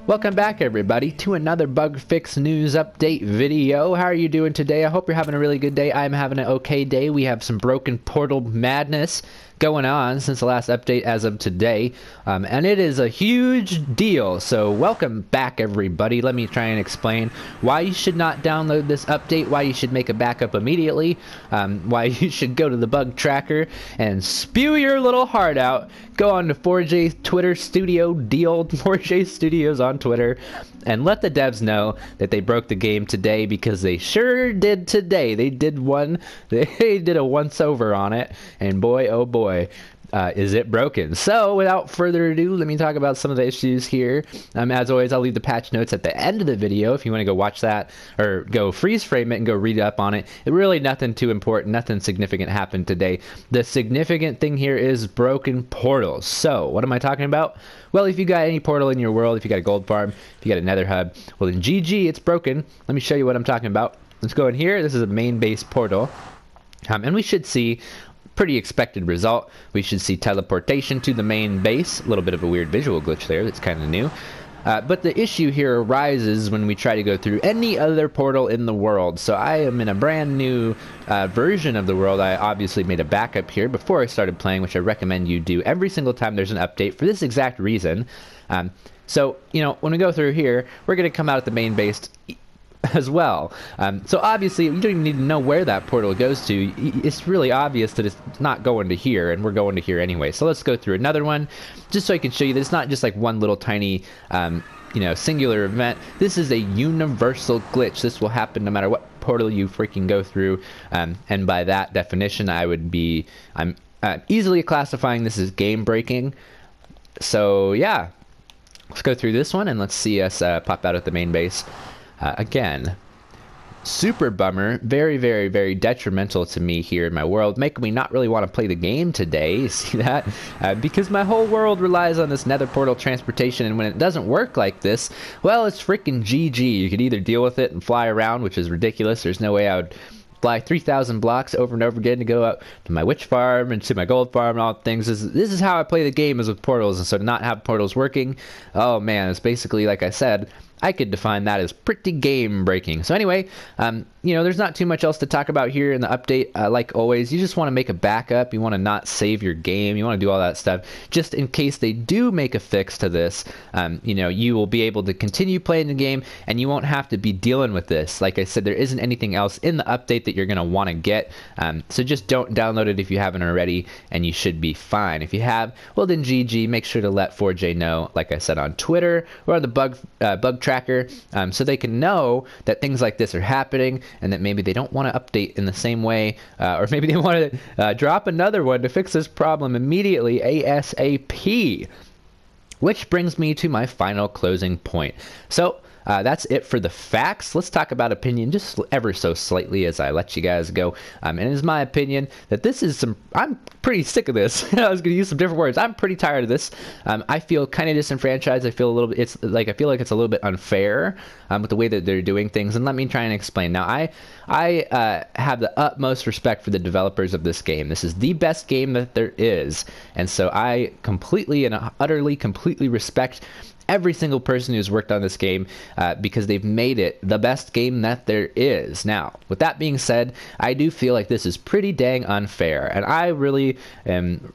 Welcome back everybody to another bug fix news update video. How are you doing today? I hope you're having a really good day. I'm having an okay day. We have some broken portal madness going on since the last update as of today, and it is a huge deal. So welcome back everybody. Let me try and explain why you should not download this update, why you should make a backup immediately, why you should go to the bug tracker and spew your little heart out. Go on to 4J Twitter Studio, deal 4J Studios on Twitter, and let the devs know that they broke the game today, because they sure did today. They did a once over on it, and boy oh boy, is it broken. So without further ado, let me talk about some of the issues here. As always, I'll leave the patch notes at the end of the video if you want to go watch that, or go freeze frame it and go read up on it. Really nothing too important, nothing significant happened today. The significant thing here is broken portals. So what am I talking about? Well, if you got any portal in your world, if you got a gold farm, if you got a nether hub, well then GG, it's broken. Let me show you what I'm talking about. Let's go in here. This is a main base portal, and we should see pretty expected result. We should see teleportation to the main base. A little bit of a weird visual glitch there that's kind of new. But the issue here arises when we try to go through any other portal in the world. So I am in a brand new version of the world. I obviously made a backup here before I started playing, which I recommend you do every single time there's an update for this exact reason. So, you know, when we go through here, we're going to come out at the main base as well. So obviously you don't even need to know where that portal goes to. It's really obvious that it's not going to here, and we're going to here anyway. So let's go through another one just so I can show you that it's not just like one little tiny you know, singular event. This is a universal glitch. This will happen no matter what portal you freaking go through, and by that definition I'm easily classifying this as game breaking. So yeah, let's go through this one and let's see us pop out at the main base. Again, super bummer, very, very, very detrimental to me here in my world, making me not really want to play the game today. You see that? Because my whole world relies on this nether portal transportation, and when it doesn't work like this, well, it's freaking GG. You could either deal with it and fly around, which is ridiculous. There's no way I would fly 3,000 blocks over and over again to go out to my witch farm and to my gold farm and all things. This is how I play the game, is with portals, and so to not have portals working, oh man, it's basically, like I said, I could define that as pretty game breaking. So anyway, you know, there's not too much else to talk about here in the update. Like always, you just want to make a backup. You want to not save your game. You want to do all that stuff just in case they do make a fix to this. You know, you will be able to continue playing the game, and you won't have to be dealing with this. Like I said, there isn't anything else in the update that you're going to want to get. So just don't download it if you haven't already, and you should be fine. If you have, well then GG. Make sure to let 4J know, like I said, on Twitter or on the bug tracker, so they can know that things like this are happening, and that maybe they don't want to update in the same way, or maybe they want to drop another one to fix this problem immediately, ASAP. Which brings me to my final closing point. So that's it for the facts. Let's talk about opinion just ever so slightly as I let you guys go. And it is my opinion that this is I'm pretty sick of this. I was going to use some different words. I'm pretty tired of this. I feel kind of disenfranchised. I feel a little bit, I feel like it's a little bit unfair with the way that they're doing things. And let me try and explain. Now, I have the utmost respect for the developers of this game. This is the best game that there is. And so I completely and utterly respect every single person who's worked on this game, because they've made it the best game that there is. Now, with that being said, I do feel like this is pretty dang unfair, and I really am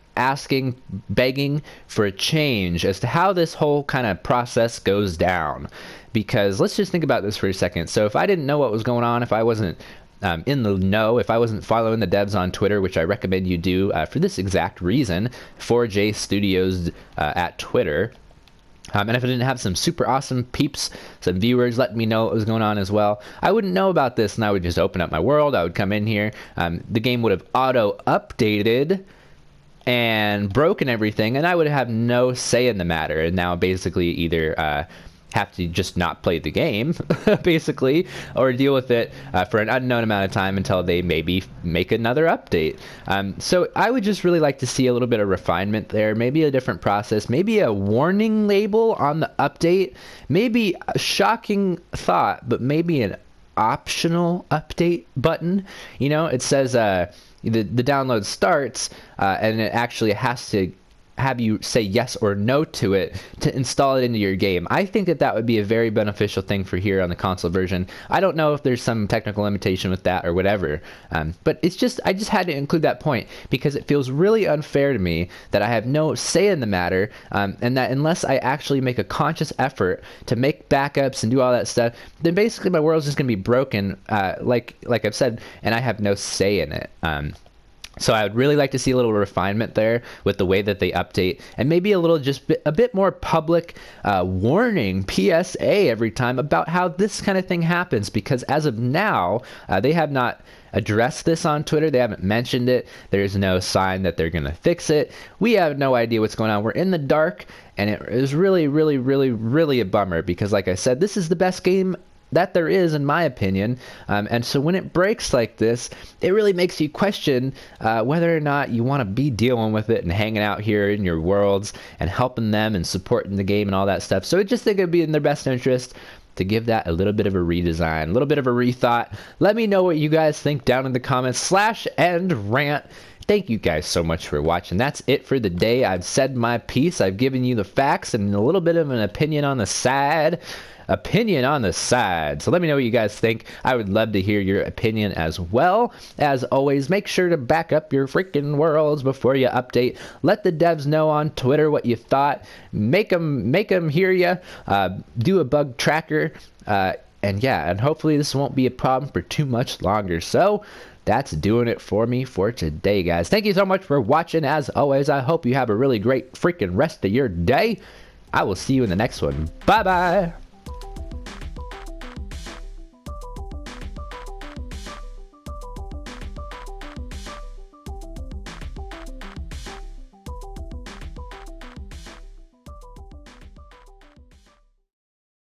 begging for a change as to how this whole kind of process goes down. Because let's just think about this for a second. So if I didn't know what was going on, if I wasn't in the know, if I wasn't following the devs on Twitter, which I recommend you do for this exact reason, 4J Studios at Twitter, and if I didn't have some super awesome peeps, some viewers letting me know what was going on as well, I wouldn't know about this, and I would just open up my world. I would come in here. The game would have auto-updated and broken everything, and I would have no say in the matter. And now basically either have to just not play the game, basically, or deal with it for an unknown amount of time until they maybe make another update. So I would just really like to see a little bit of refinement there, maybe a different process, maybe a warning label on the update, maybe a shocking thought, but maybe an optional update button. You know, it says the download starts, and it actually has to have you say yes or no to it to install it into your game. I think that that would be a very beneficial thing for here on the console version. I don't know if there's some technical limitation with that or whatever, but it's just, I just had to include that point because it feels really unfair to me that I have no say in the matter, and that unless I actually make a conscious effort to make backups and do all that stuff, then basically my world's just gonna be broken, like I've said, and I have no say in it. So I would really like to see a little refinement there with the way that they update, and maybe a little a bit more public warning, PSA every time about how this kind of thing happens, because as of now, they have not addressed this on Twitter. They haven't mentioned it. There's no sign that they're going to fix it. We have no idea what's going on. We're in the dark, and it is really, really, really, really a bummer because, like I said, this is the best game that there is, in my opinion, and so when it breaks like this, it really makes you question whether or not you want to be dealing with it and hanging out here in your worlds and helping them and supporting the game and all that stuff. So I just think it'd be in their best interest to give that a little bit of a redesign, a little bit of a rethought. Let me know what you guys think down in the comments. /end_rant. Thank you guys so much for watching. That's it for the day. I've said my piece. I've given you the facts and a little bit of an opinion on the side. So let me know what you guys think. I would love to hear your opinion as well. As always, make sure to back up your freaking worlds before you update. Let the devs know on Twitter what you thought. Make them hear you. Do a bug tracker. And yeah, and hopefully this won't be a problem for too much longer. So that's doing it for me for today, guys. Thank you so much for watching. As always, I hope you have a really great freaking rest of your day. I will see you in the next one. Bye-bye.